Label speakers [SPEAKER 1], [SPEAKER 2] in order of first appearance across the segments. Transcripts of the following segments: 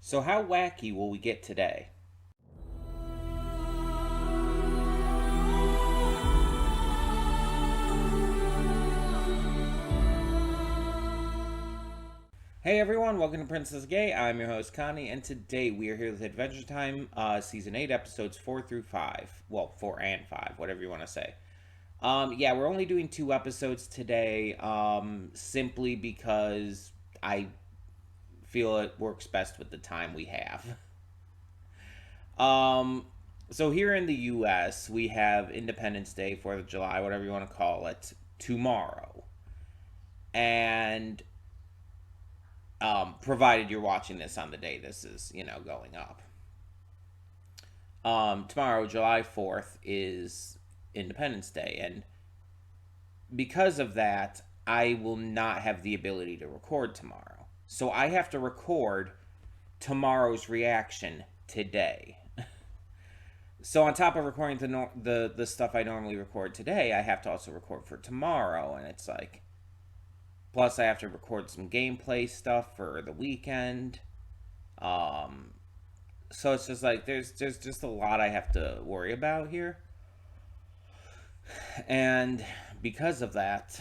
[SPEAKER 1] So how wacky will we get today? Hey everyone, welcome to Princess Gay. I'm your host Connie, and today we are here with Adventure Time, Season 8, Episodes 4 through 5. Well, 4 and 5, whatever you want to say. Yeah, we're only doing 2 episodes today, simply because I feel it works best with the time we have. Um, so here in the U.S., we have Independence Day, 4th of July, whatever you want to call it, tomorrow. And provided you're watching this on the day this is, going up. Tomorrow, July 4th, is Independence Day, and because of that, I will not have the ability to record tomorrow. So I have to record tomorrow's reaction today. So on top of recording the stuff I normally record today, I have to also record for tomorrow, and it's like, plus I have to record some gameplay stuff for the weekend. So it's just like there's just a lot I have to worry about here, and because of that,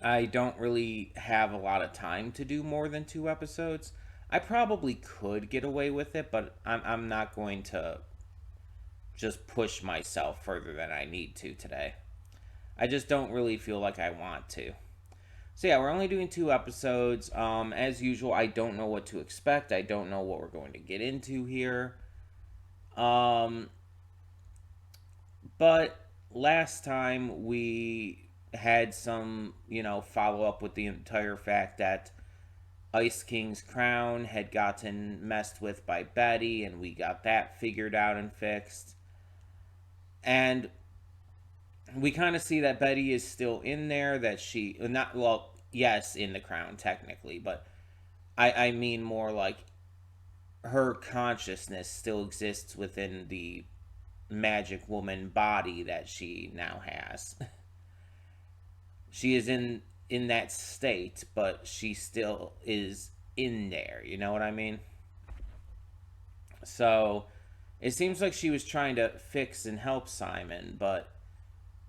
[SPEAKER 1] I don't really have a lot of time to do more than 2 episodes. I probably could get away with it, but I'm not going to just push myself further than I need to today. I just don't really feel like I want to. So yeah, we're only doing 2 episodes. As usual, I don't know what to expect. I don't know what we're going to get into here. But last time we had some, follow up with the entire fact that Ice King's crown had gotten messed with by Betty, and we got that figured out and fixed. And we kind of see that Betty is still in there, that she, not, well, yes, in the crown technically, but I mean more like her consciousness still exists within the magic woman body that she now has. She is in that state, but she still is in there, you know what I mean? So it seems like she was trying to fix and help Simon, but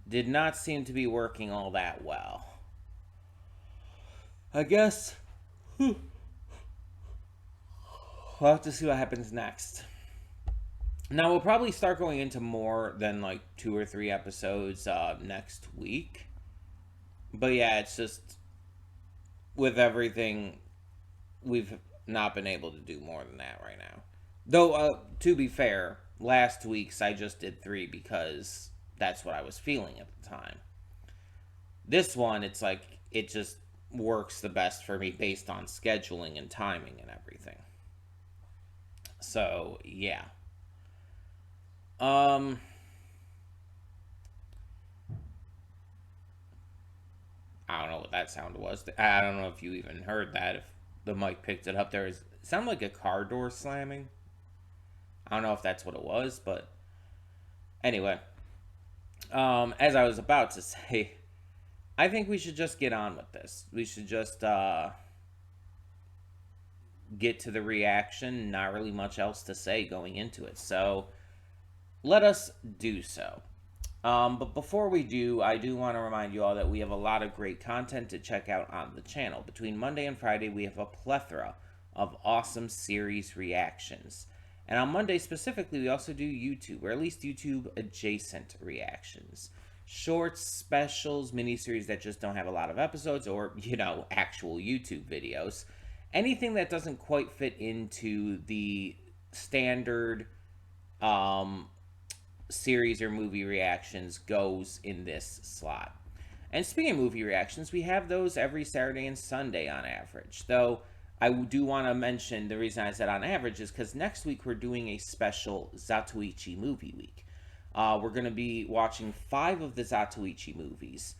[SPEAKER 1] did not seem to be working all that well. I guess we'll have to see what happens next. Now, we'll probably start going into more than like 2 or 3 episodes next week. But yeah, it's just with everything, we've not been able to do more than that right now. Though, to be fair, last week's I just did 3 because that's what I was feeling at the time. This one, it's like, it just works the best for me based on scheduling and timing and everything. So, yeah. I don't know what that sound was. I don't know if you even heard that, if the mic picked it up there. It sounded like a car door slamming. I don't know if that's what it was, but anyway. As I was about to say, I think we should just get on with this. We should just get to the reaction. Not really much else to say going into it. So let us do so. But before we do, I do want to remind you all that we have a lot of great content to check out on the channel. Between Monday and Friday, we have a plethora of awesome series reactions. And on Monday specifically, we also do YouTube, or at least YouTube adjacent reactions. Shorts, specials, miniseries that just don't have a lot of episodes, or, actual YouTube videos. Anything that doesn't quite fit into the standard series or movie reactions goes in this slot. And speaking of movie reactions, we have those every Saturday and Sunday on average. Though I do want to mention the reason I said on average is because next week we're doing a special Zatoichi movie week. We're going to be watching 5 of the Zatoichi movies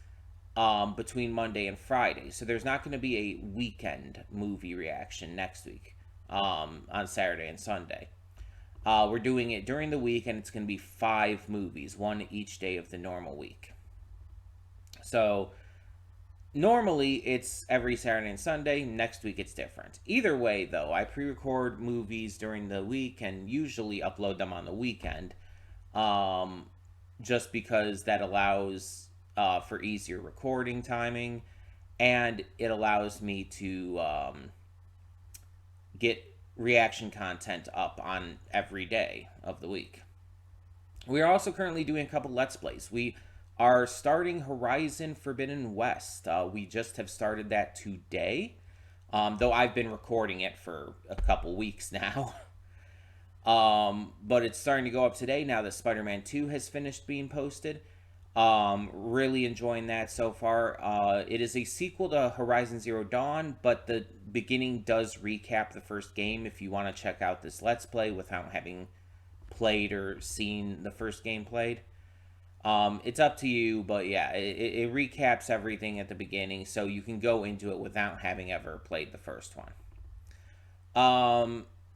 [SPEAKER 1] between Monday and Friday. So there's not going to be a weekend movie reaction next week on Saturday and Sunday. We're doing it during the week, and it's going to be 5 movies, 1 each day of the normal week. So Normally it's every Saturday and Sunday. Next week it's different. Either way, though, I pre-record movies during the week and usually upload them on the weekend, um, just because that allows for easier recording timing, and it allows me to get reaction content up on every day of the week. We are also currently doing a couple Let's Plays. We are starting Horizon Forbidden West. We just have started that today, though I've been recording it for a couple weeks now. But it's starting to go up today now that Spider-Man 2 has finished being posted. Really enjoying that so far. It is a sequel to Horizon Zero Dawn, but the beginning does recap the first game if you want to check out this Let's Play without having played or seen the first game played. It's up to you, but yeah, it recaps everything at the beginning, so you can go into it without having ever played the first one.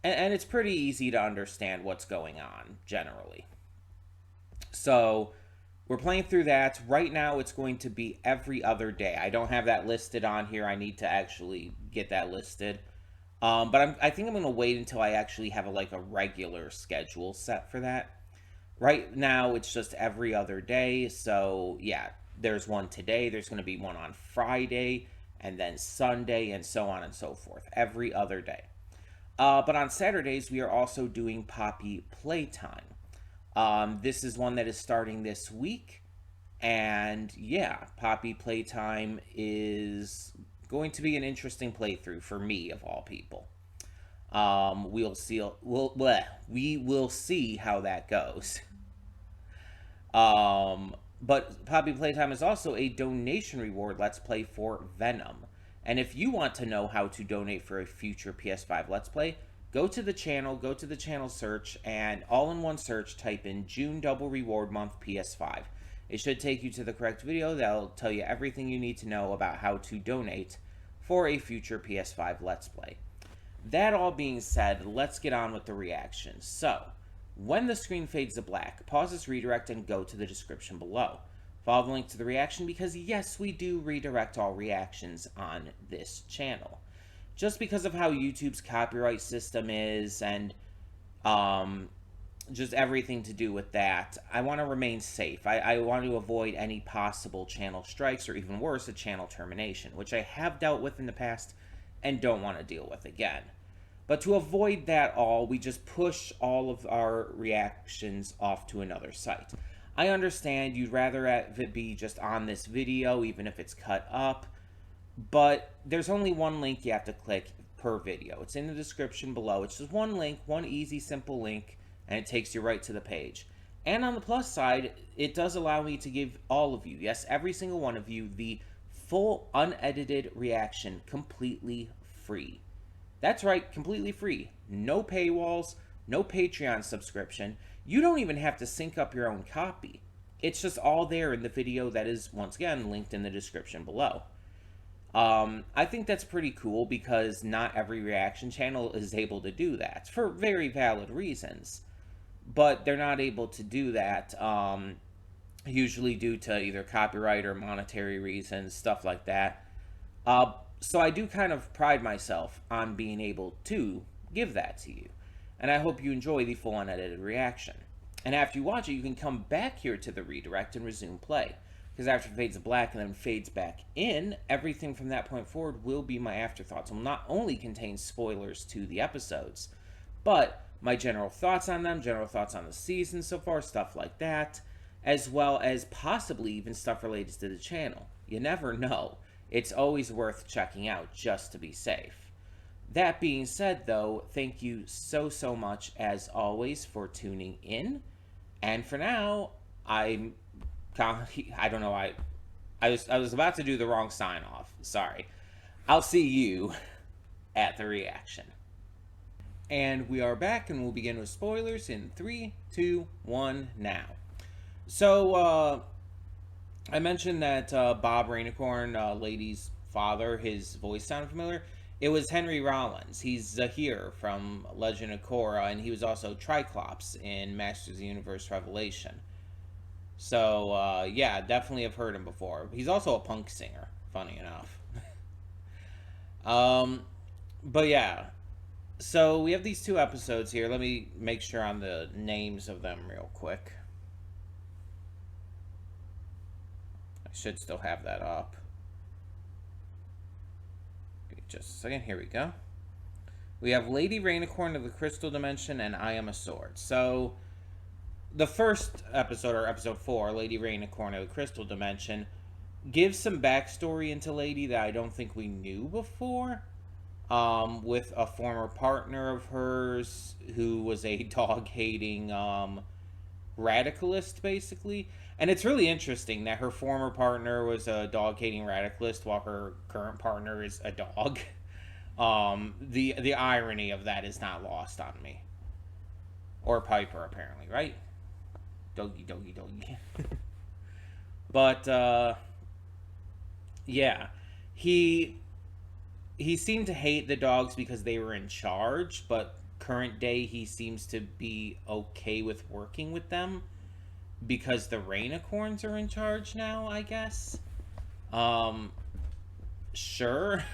[SPEAKER 1] And it's pretty easy to understand what's going on, generally. So, we're playing through that. Right now, it's going to be every other day. I don't have that listed on here. I need to actually get that listed. But I think I'm going to wait until I actually have a regular schedule set for that. Right now, it's just every other day. So, yeah, there's one today. There's going to be one on Friday, and then Sunday, and so on and so forth. Every other day. But on Saturdays, we are also doing Poppy Playtime. This is one that is starting this week. And yeah, Poppy Playtime is going to be an interesting playthrough for me, of all people. We'll see. We will see how that goes. But Poppy Playtime is also a donation reward Let's Play for Venom. And if you want to know how to donate for a future PS5 Let's Play, go to the channel search, and all in one search, type in June Double Reward Month PS5. It should take you to the correct video that'll tell you everything you need to know about how to donate for a future PS5 Let's Play. That all being said, let's get on with the reactions. So, when the screen fades to black, pause this redirect and go to the description below. Follow the link to the reaction because yes, we do redirect all reactions on this channel. Just because of how YouTube's copyright system is and just everything to do with that, I want to remain safe. I want to avoid any possible channel strikes or even worse, a channel termination, which I have dealt with in the past and don't want to deal with again. But to avoid that all, we just push all of our reactions off to another site. I understand you'd rather it be just on this video, even if it's cut up, but there's only one link you have to click per video. It's in the description below. It's just one link, one easy, simple link, and it takes you right to the page. And on the plus side, it does allow me to give all of you, yes, every single one of you, the full unedited reaction completely free. That's right, completely free. No paywalls, no Patreon subscription. You don't even have to sync up your own copy. It's just all there in the video that is, once again, linked in the description below. I think that's pretty cool because not every reaction channel is able to do that for very valid reasons. But they're not able to do that, usually due to either copyright or monetary reasons, stuff like that. So I do kind of pride myself on being able to give that to you. And I hope you enjoy the full unedited reaction. And after you watch it, you can come back here to the redirect and resume play. Because after it fades to black and then fades back in, everything from that point forward will be my afterthoughts. It will not only contain spoilers to the episodes, but my general thoughts on them, general thoughts on the season so far, stuff like that, as well as possibly even stuff related to the channel. You never know. It's always worth checking out just to be safe. That being said, though, thank you so much, as always, for tuning in. And for now, I don't know, I was about to do the wrong sign off. Sorry. I'll see you at the reaction. And we are back, and we'll begin with spoilers in 3, 2, 1, now. So, I mentioned that Bob Rainicorn, Lady's father, his voice sounded familiar. It was Henry Rollins. He's Zahir from Legend of Korra, and he was also Triclops in Masters of the Universe Revelation. So, yeah, definitely have heard him before. He's also a punk singer. funny enough. um, but yeah, so we have these two episodes here. Let me make sure on the names of them real quick. I should still have that up. Just a second. Here we go. We have Lady Rainicorn of the Crystal Dimension and I Am a Sword. So, the first episode, or episode 4, Lady Rainicorn of the Crystal Dimension, gives some backstory into Lady that I don't think we knew before. With a former partner of hers who was a dog-hating radicalist, basically. And it's really interesting that her former partner was a dog-hating radicalist while her current partner is a dog. The irony of that is not lost on me. Or Piper, apparently, right? Doggy, doggy, doggy. But, yeah. He seemed to hate the dogs because they were in charge, but current day he seems to be okay with working with them because the Rainicorns are in charge now, I guess. Sure.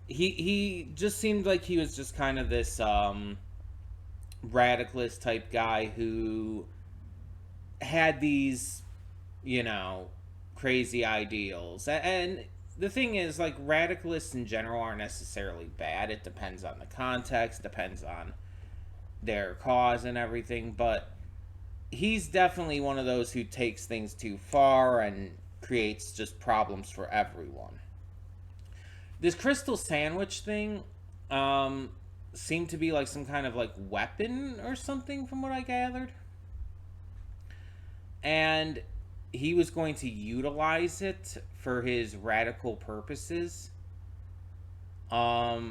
[SPEAKER 1] He just seemed like he was just kind of this radicalist type guy who had these, you know, crazy ideals. And the thing is, like, radicalists in general aren't necessarily bad. It depends on the context, depends on their cause and everything, but he's definitely one of those who takes things too far and creates just problems for everyone. This crystal sandwich thing seemed to be like some kind of like weapon or something from what I gathered. And he was going to utilize it for his radical purposes. But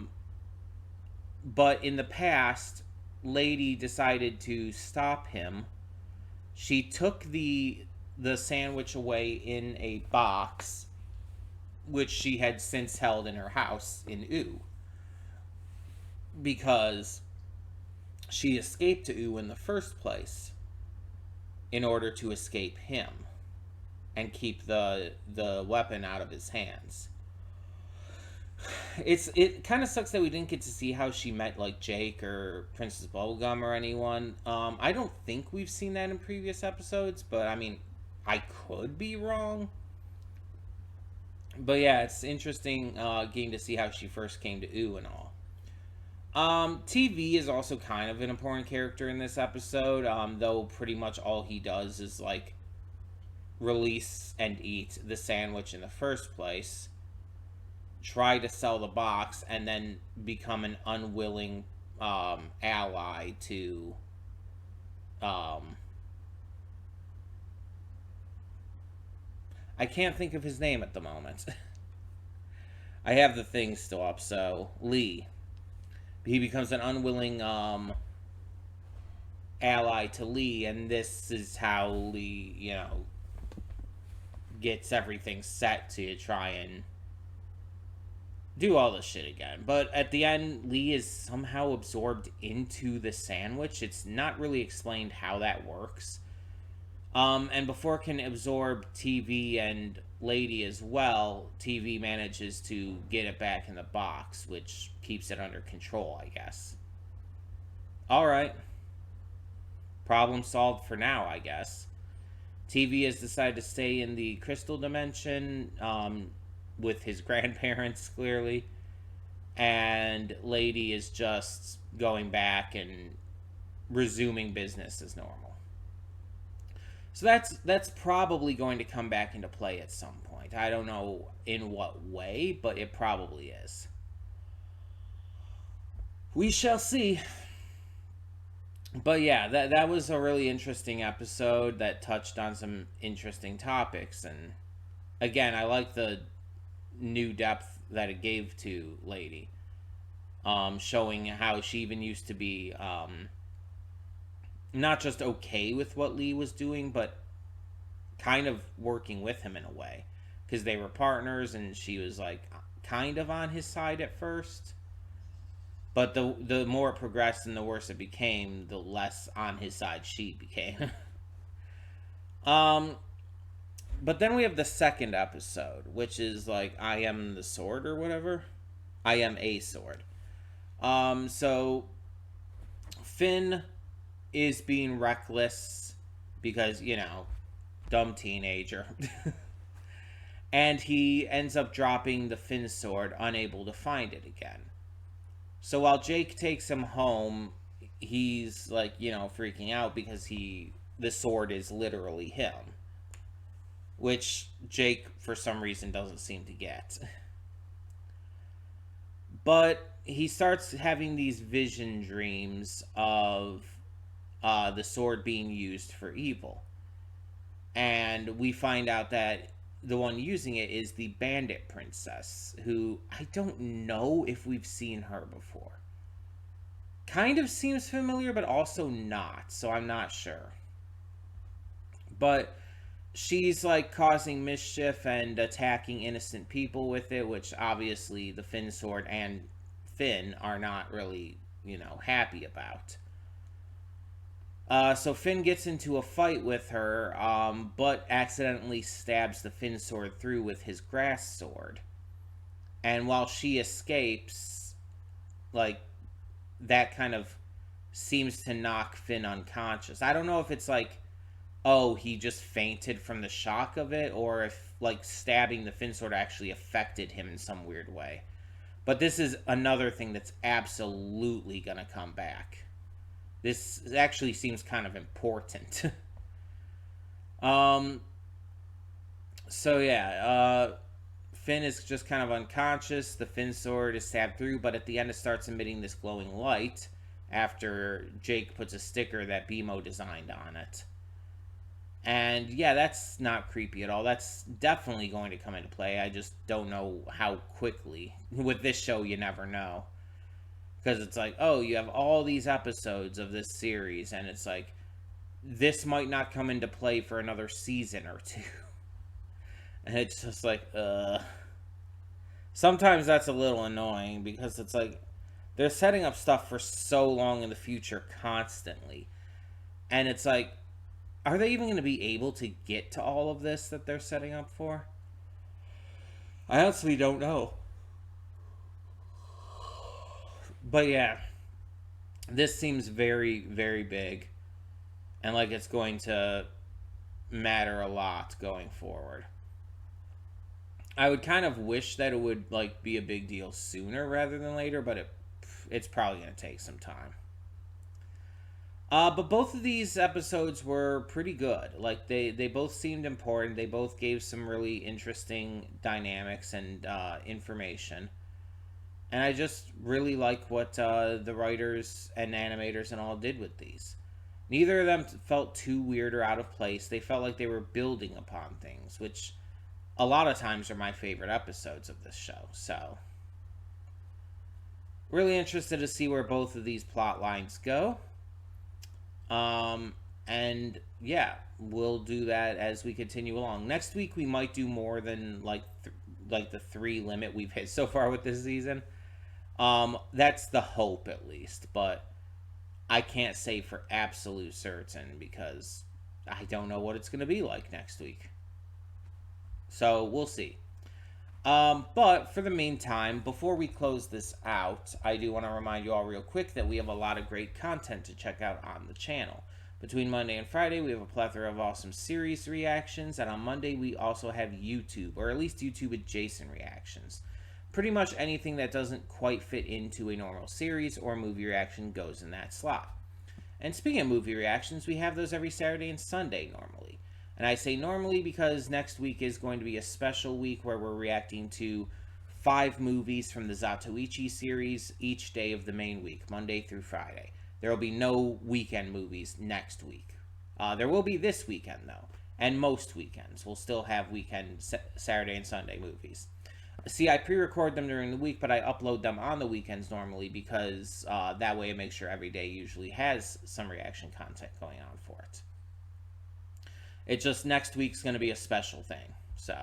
[SPEAKER 1] in the past, Lady decided to stop him. She took the sandwich away in a box, which she had since held in her house in U, because she escaped to U in the first place in order to escape him and keep the weapon out of his hands. It kind of sucks that we didn't get to see how she met like Jake or Princess Bubblegum or anyone. I don't think we've seen that in previous episodes, but I mean, I could be wrong. But yeah, it's interesting getting to see how she first came to U and all. TV is also kind of an important character in this episode, though pretty much all he does is like release and eat the sandwich in the first place, try to sell the box, and then become an unwilling ally to I can't think of his name at the moment. I have the thing still up, so Lee. He becomes an unwilling ally to Lee, and this is how Lee, you know, gets everything set to try and do all this shit again. But at the end, Lee is somehow absorbed into the sandwich. It's not really explained how that works. And before it can absorb TV and Lady as well, TV manages to get it back in the box, which keeps it under control, I guess. Alright. Problem solved for now, I guess. TV has decided to stay in the crystal dimension with his grandparents, clearly. And Lady is just going back and resuming business as normal. So that's probably going to come back into play at some point. I don't know in what way, but it probably is. We shall see. But yeah, that was a really interesting episode that touched on some interesting topics. And again, I like the new depth that it gave to Lady. Showing how she even used to be not just okay with what Lee was doing, but kind of working with him in a way. Because they were partners, and she was like kind of on his side at first. But the more it progressed and the worse it became, the less on his side she became. But then we have the second episode, which is like I am the sword or whatever. I am a sword. So Finn is being reckless because, dumb teenager. And he ends up dropping the Finn sword, unable to find it again. So while Jake takes him home, he's like, freaking out because the sword is literally him, which Jake for some reason doesn't seem to get. But he starts having these vision dreams of the sword being used for evil. And we find out that the one using it is the bandit princess, who I don't know if we've seen her before. Kind of seems familiar, but also not, so I'm not sure. But she's like causing mischief and attacking innocent people with it, which obviously the Finn sword and Finn are not really, happy about. So Finn gets into a fight with her, but accidentally stabs the Finn sword through with his grass sword. And while she escapes, like, that kind of seems to knock Finn unconscious. I don't know if it's like, oh, he just fainted from the shock of it, or if, like, stabbing the Finn sword actually affected him in some weird way. But this is another thing that's absolutely gonna come back. This actually seems kind of important. So yeah, Finn is just kind of unconscious. The Finn sword is stabbed through, but at the end it starts emitting this glowing light after Jake puts a sticker that BMO designed on it. And yeah, that's not creepy at all. That's definitely going to come into play. I just don't know how quickly. With this show, you never know. Because it's like, oh, you have all these episodes of this series, and it's like, this might not come into play for another season or two. And it's just like, sometimes that's a little annoying, because it's like, they're setting up stuff for so long in the future constantly. And it's like, are they even going to be able to get to all of this that they're setting up for? I honestly don't know. But yeah, this seems very, very big. And like it's going to matter a lot going forward. I would kind of wish that it would like be a big deal sooner rather than later, but it's probably going to take some time. But both of these episodes were pretty good. Like they both seemed important. They both gave some really interesting dynamics and information. And I just really like what the writers and animators and all did with these. Neither of them felt too weird or out of place. They felt like they were building upon things, which a lot of times are my favorite episodes of this show. So, really interested to see where both of these plot lines go. And yeah, we'll do that as we continue along. Next week we might do more than like the 3 limit we've hit so far with this season. That's the hope at least, but I can't say for absolute certain because I don't know what it's going to be like next week. So we'll see. But for the meantime, before we close this out, I do want to remind you all real quick that we have a lot of great content to check out on the channel. Between Monday and Friday, we have a plethora of awesome series reactions, and on Monday, we also have YouTube, or at least YouTube adjacent reactions. Pretty much anything that doesn't quite fit into a normal series or movie reaction goes in that slot. And speaking of movie reactions, we have those every Saturday and Sunday normally. And I say normally because next week is going to be a special week where we're reacting to 5 movies from the Zatoichi series each day of the main week, Monday through Friday. There will be no weekend movies next week. There will be this weekend, though. And most weekends. We'll still have weekend Saturday and Sunday movies. See, I pre-record them during the week, but I upload them on the weekends normally because that way I make sure every day usually has some reaction content going on for it. It's just next week's going to be a special thing. So,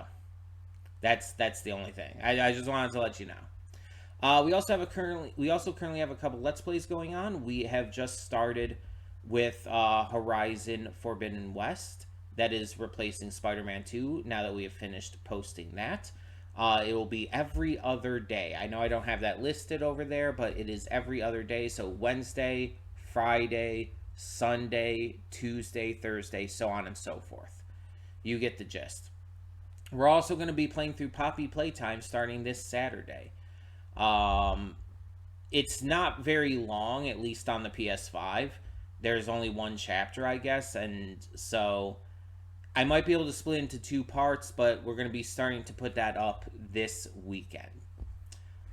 [SPEAKER 1] that's the only thing. I just wanted to let you know. We also currently have a couple Let's Plays going on. We have just started with Horizon Forbidden West. that is replacing Spider-Man 2 now that we have finished posting that. It will be every other day. I know I don't have that listed over there, but it is every other day. So Wednesday, Friday, Sunday, Tuesday, Thursday, so on and so forth. You get the gist. We're also going to be playing through Poppy Playtime starting this Saturday. Um, it's not very long, at least on the PS5. There's only one chapter, I guess, and so I might be able to split into two parts, but we're going to be starting to put that up this weekend.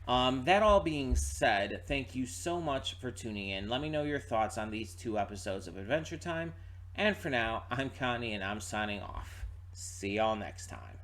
[SPEAKER 1] That all being said, thank you so much for tuning in. Let me know your thoughts on these two episodes of Adventure Time. And for now, I'm Connie and I'm signing off. See y'all next time.